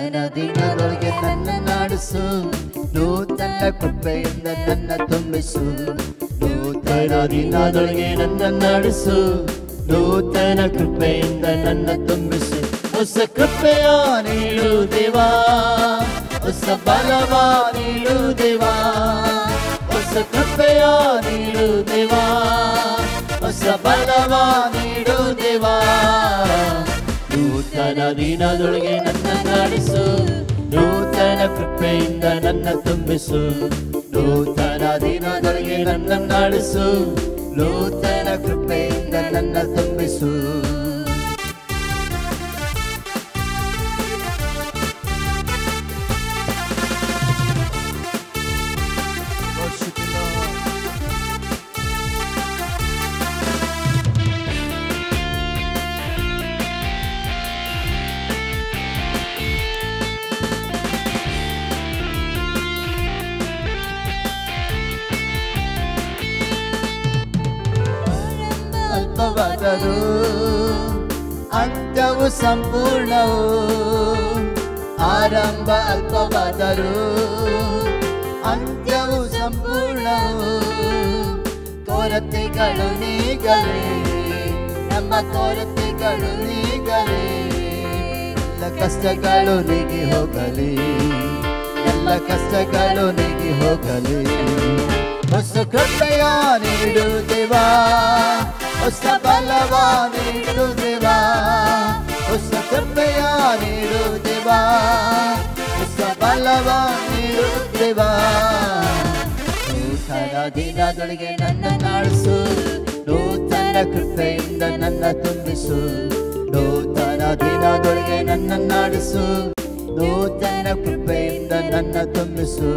ನೂತನ ದಿನದೊಳಗೆ ನನ್ನ ನಡೆಸು, ನೂತನ ಕೃಪೆಯಿಂದ ನನ್ನ ತುಂಬಿಸು. ನೂತನ ದಿನದೊಳಗೆ ನನ್ನ ನಡೆಸು, ನೂತನ ಕೃಪೆಯಿಂದ ನನ್ನ ತುಂಬಿಸು. ಹೊಸ ಕೃಪೆಯ ನೀಡು ದೇವಾ, ಹೊಸ ಬಲವ ನೀಡು ದೇವಾ, ಹೊಸ ಕೃಪೆಯ ನೀಡು ದೇವಾ, ಹೊಸ ಬಲವ ನೀಡು ದೇವಾ. ನೂತನ ದಿನದೊಳಗೆ ನನ್ನ ನಡೆಸು, ನೂತನ ಕೃಪೆಯಿಂದ ನನ್ನ ತುಂಬಿಸು. ನೂತನ ದಿನದೊಳಗೆ ನನ್ನ ನಡೆಸು, ನೂತನ ಕೃಪೆಯಿಂದ ನನ್ನ ತುಂಬಿಸು. ಅಲ್ಪವಾದರೂ ಅಂತ್ಯವು ಸಂಪೂರ್ಣವು, ಆರಂಭ ಅಲ್ಪವಾದರೂ ಅಂತ್ಯವು ಸಂಪೂರ್ಣವು. ಕೊರತೆಗಳು ನೀಗಲಿ, ನಮ್ಮ ಕೊರತೆಗಳು ನೀಗಲಿ, ಎಲ್ಲ ಕಷ್ಟಗಳು ನೀಗಿ ಹೋಗಲಿ, ಎಲ್ಲ ಕಷ್ಟಗಳು ನೀಗಿ ಹೋಗಲಿ. ಹೊಸ ಕೃಪೆಯ ನೀಡು ದೇವಾ, ಹೊಸ ಬಲವ ನೀಡು ದೇವಾ, ಹೊಸ ಕೃಪೆಯ ನೀಡು ದೇವಾ, ಹೊಸ ಬಲವ ನೀಡು ದೇವಾ. ನೂತನ ದಿನದೊಳಗೆ ನನ್ನ ನಡೆಸು, ನೂತನ ಕೃಪೆಯಿಂದ ನನ್ನ ತುಂಬಿಸು. ನೂತನ ದಿನದೊಳಗೆ ನನ್ನ ನಡೆಸು, ನೂತನ ಕೃಪೆಯಿಂದ ನನ್ನ ತುಂಬಿಸು.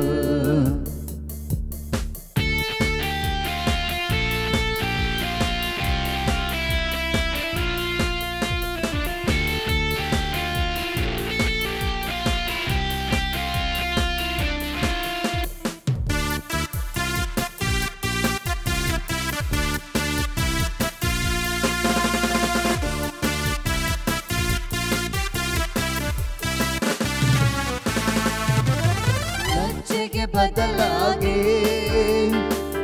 ಲಜ್ಜೆಗೆ ಬದಲಾಗಿ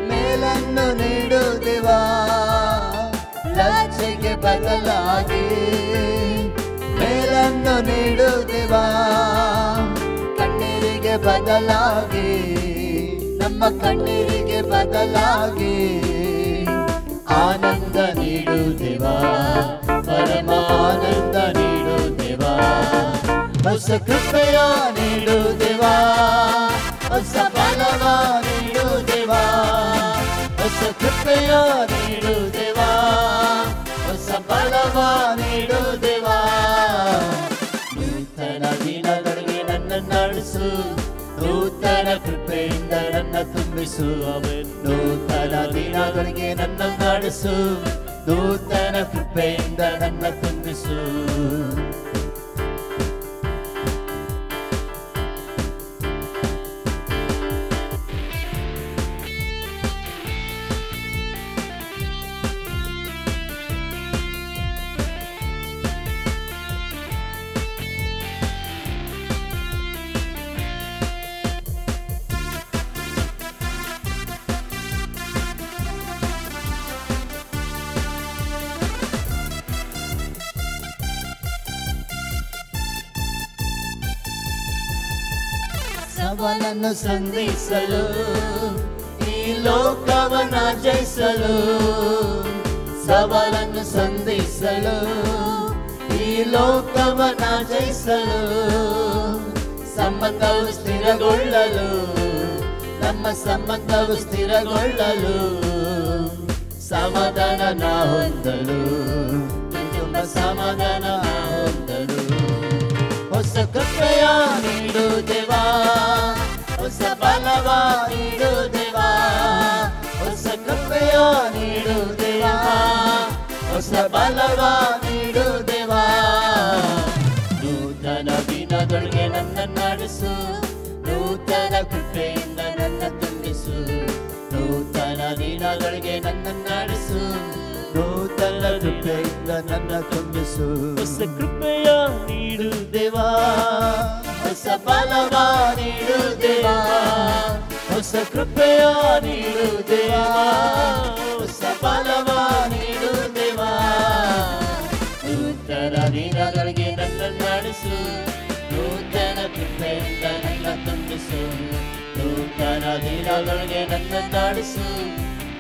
ಮೇಲನ್ನು ನೀಡು ದೇವಾ, ಲಜ್ಜೆಗೆ ಬದಲಾಗಿ ಮೇಲನ್ನು ನೀಡು ದೇವಾ. ಕಣ್ಣೀರಿಗೆ ಬದಲಾಗಿ, ನಮ್ಮ ಕಣ್ಣೀರಿಗೆ ಬದಲಾಗಿ ಆನಂದ ನೀಡು ದೇವಾ, ಪರಮ ಆನಂದ ನೀಡು ದೇವಾ. ಹೊಸ ಕೃಪೆಯ ನೀಡು ದೇವಾ, ಹೊಸ ಬಲವ ನೀಡು ದೇವಾ, ಹೊಸ ಕೃಪೆಯ ನೀಡು ದೇವಾ, ಹೊಸ ಬಲವ ನೀಡು ದೇವಾ. ನೂತನ ದಿನದೊಳಗೆ ನನ್ನ ನಡೆಸು, ನೂತನ ಕೃಪೆಯಿಂದ ನನ್ನ ತುಂಬಿಸು. ನೂತನ ದಿನದೊಳಗೆ ನನ್ನ ನಡೆಸು, ನೂತನ ಕೃಪೆಯಿಂದ ನನ್ನ ತುಂಬಿಸು. ಸವಾಲನ್ನು ಸಂಧಿಸಲು, ಈ ಲೋಕವನ್ನ ಜಯಿಸಲು, ಸವಾಲನ್ನು ಸಂಧಿಸಲು, ಈ ಲೋಕವನ್ನ ಜಯಿಸಲು. ಸಂಬಂಧವು ಸ್ಥಿರಗೊಳ್ಳಲು, ನಮ್ಮ ಸಂಬಂಧವು ಸ್ಥಿರಗೊಳ್ಳಲು, ಸಮಾಧಾನ ಹೊಂದಲು, ತುಂಬ ಸಮಾಧಾನ ಹೊಂದಲು. ಹೊಸ ಕೃಪೆಯ ನೀಡು ದೇವಾ, ಹೊಸ ಬಲವ ನೀಡು ದೇವಾ, ಹೊಸ ಕೃಪೆಯ ನೀಡು ದೇವಾ, ಹೊಸ ಬಲವ ನೀಡು ದೇವಾ. ನೂತನ ದಿನದೊಳಗೆ ನನ್ನ ನಡೆಸು, ನೂತನ ಕೃಪೆಯಿಂದ ನನ್ನ ತುಂಬಿಸು. ನೂತನ ದಿನದೊಳಗೆ ನನ್ನ ನಡೆಸು, ನೂತನ ಕೃಪೆಯಿಂದ ನನ್ನ ತುಂಬಿಸು. ಹೊಸ ಕೃಪೆಯ ನೀಡು ದೇವಾ, ಹೊಸ ಬಲವ ನೀಡು ದೇವಾ, ಹೊಸ ಕೃಪೆಯ ನೀಡು ದೇವಾ, ಹೊಸ ಬಲವ ನೀಡು ದೇವಾ. ನೂತನ ದಿನಗಳಿಗೆ ನನ್ನ ನಡೆಸು, ನೂತನ ಕೃಪೆಯಿಂದ ನನ್ನ ತುಂಬಿಸು. ನೂತನ ದಿನಗಳಿಗೆ ನನ್ನ ನಡೆಸು,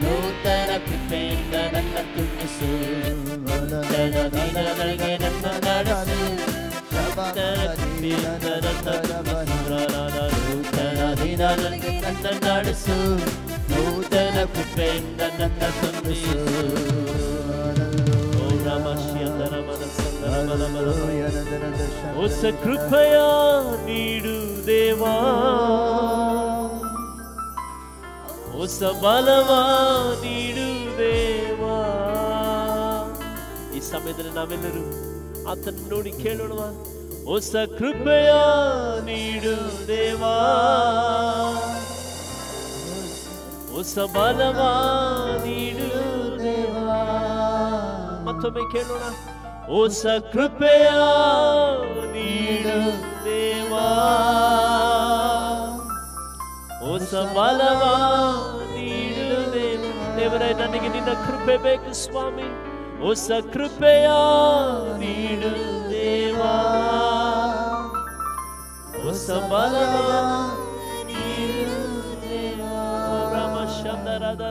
ನೂತನ ಕೃಪೆಯಿಂದ ನನ್ನ ತುಂಬಿಸು. ನೂತನ ದಿನಗಳಿಗೆ ನನ್ನ ನಡೆಸು, ನೂತನ ಕೃಪೆಯಿಂದ ನನ್ನ ತುಂಬಿಸು. ನೂತನ ದಿನಗಳಿಗೆ ನನ್ನ ನಡೆಸು, ನೂತನ ಕೃಪೆಯಿಂದ ನನ್ನ ತುಂಬಿಸು. ಹೊಸ ಕೃಪೆಯ ನೀಡು ದೇವಾ, ಹೊಸ ಬಲವ ನೀಡು ದೇವಾ. ಈ ಸಮಯದಲ್ಲಿ ನಾವೆಲ್ಲರೂ ಆತನ್ನು ನೋಡಿ ಕೇಳೋಣ. ಹೊಸ ಕೃಪೆಯ ನೀಡು ದೇವಾ, ಹೊಸ ಬಲವ ನೀಡು ದೇವಾ. ಮತ್ತೊಮ್ಮೆ ಕೇಳೋಣ. ಹೊಸ ಕೃಪೆಯ ನೀಡು ದೇವಾ, ಹೊಸ ಬಲವ ನೀಡು ದೇವ. ದೇವರೇ, ನನಗೆ ನಿನ್ನ ಕೃಪೆ ಬೇಕು ಸ್ವಾಮಿ. ಹೊಸ ಕೃಪೆಯ ನೀಡು ದೇವಾ, ಹೊಸ ಬಲವ ನೀಡು ದೇವಾ. ರಾಮ ಶಂದರದ